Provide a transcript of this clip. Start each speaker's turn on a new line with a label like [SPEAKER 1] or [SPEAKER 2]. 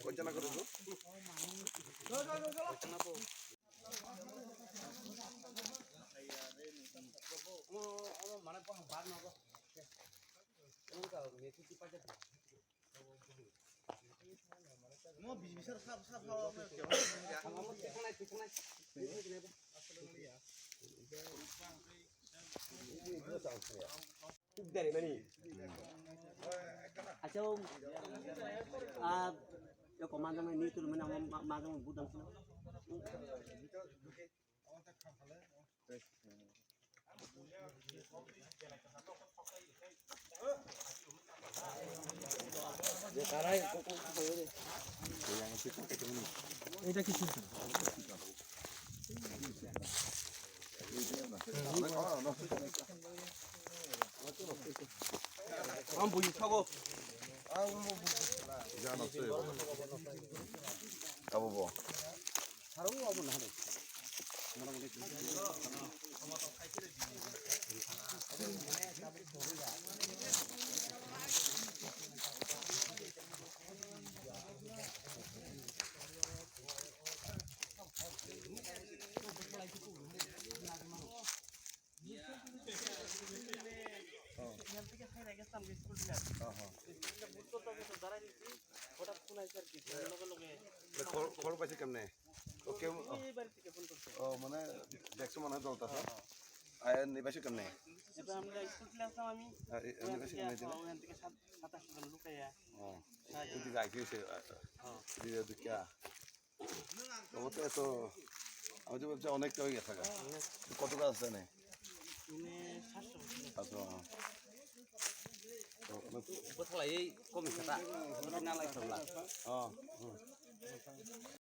[SPEAKER 1] Koncana ko dulu. Koncana po. Mana po ang bar na ko. Ano ka, may tuti pa dyan. Mo bisar sab hawa me ke ang mo tiknai dari mani acha yo komanda me ni tur mena maga me budang sina ये सारा এটা কি শুনছ আম বুঝি খাবো জানো তো খাবো বো ছাড়ো আবো না হবে খবর পাইছে কেমনে ওকে ও মানে দেখছো মনে হয় দলটা আর নিবাসী কেমনে
[SPEAKER 2] এটা আমরা স্কুল ক্লাসে আমি
[SPEAKER 1] নিবাসী কেমনে দিন
[SPEAKER 2] ওখান থেকে 27 জন লুকাইয়া
[SPEAKER 1] যদি গাইছে দিয়ে দুকিয়া ওতে তো আমি তো ভাবছি অনেকটা হয়ে গেছে কত গাছ আছে না 700 Betul lah, ini komik kata, ini nalai sebelah. Oh.